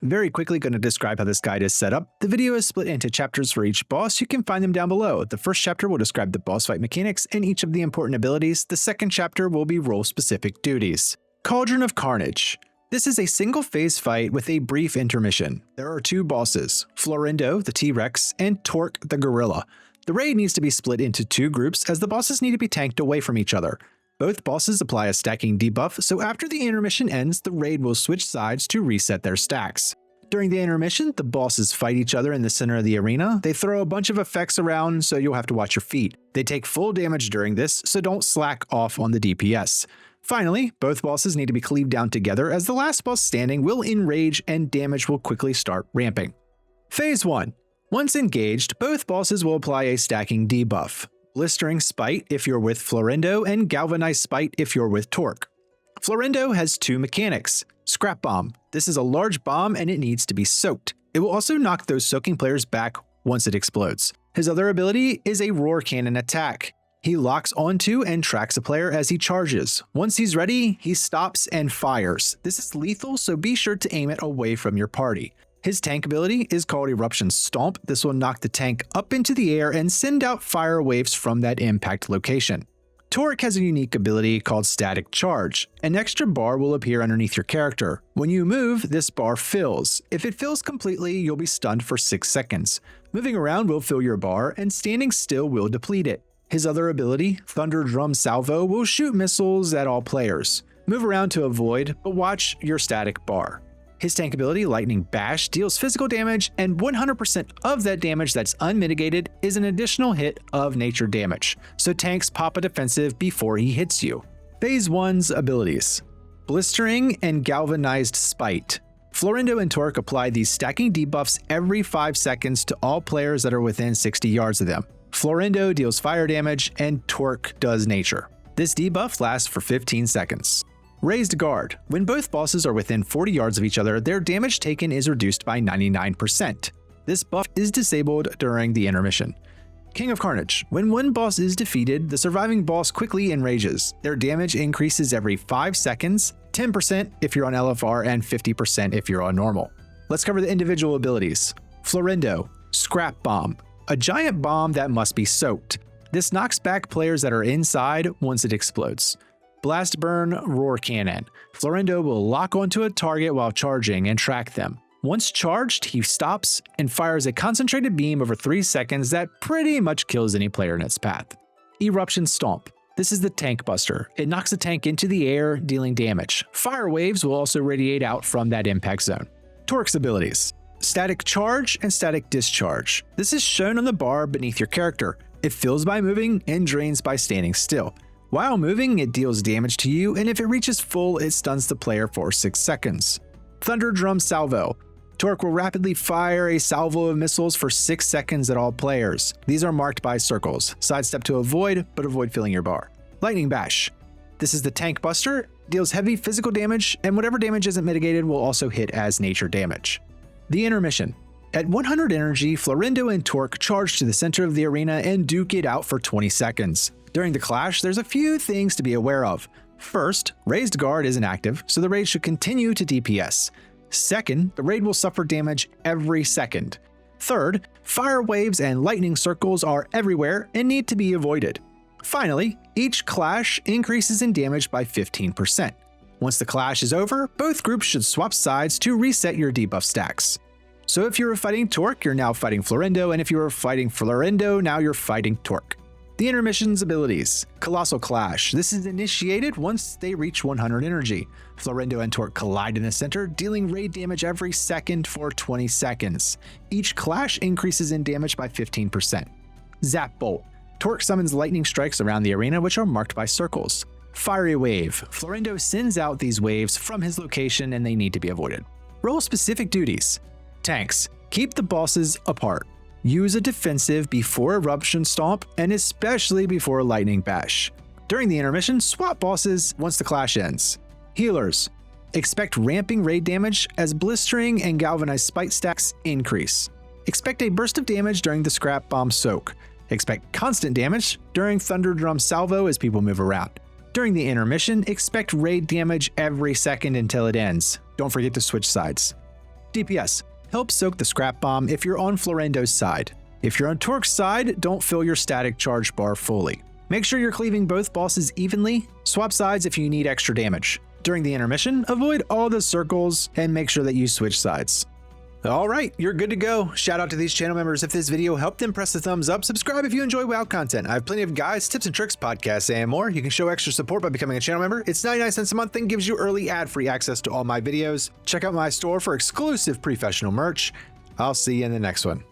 Very quickly going to describe how this guide is set up. The video is split into chapters for each boss. You can find them down below. The first chapter will describe the boss fight mechanics and each of the important abilities. The second chapter will be role-specific duties. Cauldron of Carnage. This is a single-phase fight with a brief intermission. There are two bosses, Florindo, the T-Rex, and Torque, the Gorilla. The raid needs to be split into two groups as the bosses need to be tanked away from each other. Both bosses apply a stacking debuff, so after the intermission ends, the raid will switch sides to reset their stacks. During the intermission, the bosses fight each other in the center of the arena. They throw a bunch of effects around, so you'll have to watch your feet. They take full damage during this, so don't slack off on the DPS. Finally, both bosses need to be cleaved down together as the last boss standing will enrage and damage will quickly start ramping. Phase 1. Once engaged, both bosses will apply a stacking debuff. Blistering Spite if you're with Florindo, and Galvanized Spite if you're with Torque. Florindo has two mechanics. Scrap Bomb. This is a large bomb and it needs to be soaked. It will also knock those soaking players back once it explodes. His other ability is a Roar Cannon attack. He locks onto and tracks a player as he charges. Once he's ready, he stops and fires. This is lethal, so be sure to aim it away from your party. His tank ability is called Eruption Stomp. This will knock the tank up into the air and send out fire waves from that impact location. Torque has a unique ability called Static Charge. An extra bar will appear underneath your character. When you move, this bar fills. If it fills completely, you'll be stunned for 6 seconds. Moving around will fill your bar, and standing still will deplete it. His other ability, Thunder Drum Salvo, will shoot missiles at all players. Move around to avoid, but watch your static bar. His tank ability, Lightning Bash, deals physical damage, and 100% of that damage that's unmitigated is an additional hit of nature damage, so tanks pop a defensive before he hits you. Phase 1's abilities. Blistering and Galvanized Spite. Florindo and Torque apply these stacking debuffs every 5 seconds to all players that are within 60 yards of them. Florindo deals fire damage, and Torque does nature. This debuff lasts for 15 seconds. Raised Guard. When both bosses are within 40 yards of each other, their damage taken is reduced by 99%. This buff is disabled during the intermission. King of Carnage. When one boss is defeated, the surviving boss quickly enrages. Their damage increases every 5 seconds, 10% if you're on LFR and 50% if you're on normal. Let's cover the individual abilities. Florindo. Scrap Bomb. A giant bomb that must be soaked. This knocks back players that are inside once it explodes. Blast Burn Roar Cannon. Florindo will lock onto a target while charging and track them. Once charged, he stops and fires a concentrated beam over 3 seconds that pretty much kills any player in its path. Eruption Stomp. This is the tank buster. It knocks the tank into the air, dealing damage. Fire waves will also radiate out from that impact zone. Torque's abilities. Static Charge and Static Discharge. This is shown on the bar beneath your character. It fills by moving and drains by standing still. While moving, it deals damage to you, and if it reaches full, it stuns the player for 6 seconds. Thunder Drum Salvo. Torque will rapidly fire a salvo of missiles for 6 seconds at all players. These are marked by circles. Sidestep to avoid, but avoid filling your bar. Lightning Bash. This is the tank buster, deals heavy physical damage, and whatever damage isn't mitigated will also hit as nature damage. The Intermission. At 100 energy, Florindo and Torque charge to the center of the arena and duke it out for 20 seconds. During the clash, there's a few things to be aware of. First, Raised Guard isn't active, so the raid should continue to DPS. Second, the raid will suffer damage every second. Third, fire waves and lightning circles are everywhere and need to be avoided. Finally, each clash increases in damage by 15%. Once the clash is over, both groups should swap sides to reset your debuff stacks. So if you were fighting Torque, you're now fighting Florindo, and if you were fighting Florindo, now you're fighting Torque. The Intermission's abilities. Colossal Clash. This is initiated once they reach 100 energy. Florindo and Torque collide in the center, dealing raid damage every second for 20 seconds. Each clash increases in damage by 15%. Zap Bolt. Torque summons lightning strikes around the arena, which are marked by circles. Fiery Wave. Florindo sends out these waves from his location and they need to be avoided. Role-specific duties. Tanks. Keep the bosses apart. Use a defensive before Eruption Stomp and especially before Lightning Bash. During the intermission, swap bosses once the clash ends. Healers. Expect ramping raid damage as Blistering and Galvanized Spite stacks increase. Expect a burst of damage during the Scrap Bomb Soak. Expect constant damage during Thunder Drum Salvo as people move around. During the intermission, expect raid damage every second until it ends. Don't forget to switch sides. DPS. Help soak the scrap bomb if you're on Florendo's side. If you're on Torque's side, don't fill your static charge bar fully. Make sure you're cleaving both bosses evenly. Swap sides if you need extra damage. During the intermission, avoid all the circles and make sure that you switch sides. Alright, you're good to go. Shout out to these channel members. If this video helped them, press the thumbs up. Subscribe if you enjoy WoW content. I have plenty of guides, tips and tricks, podcasts, and more. You can show extra support by becoming a channel member. It's 99 cents a month and gives you early ad-free access to all my videos. Check out my store for exclusive Prefessional merch. I'll see you in the next one.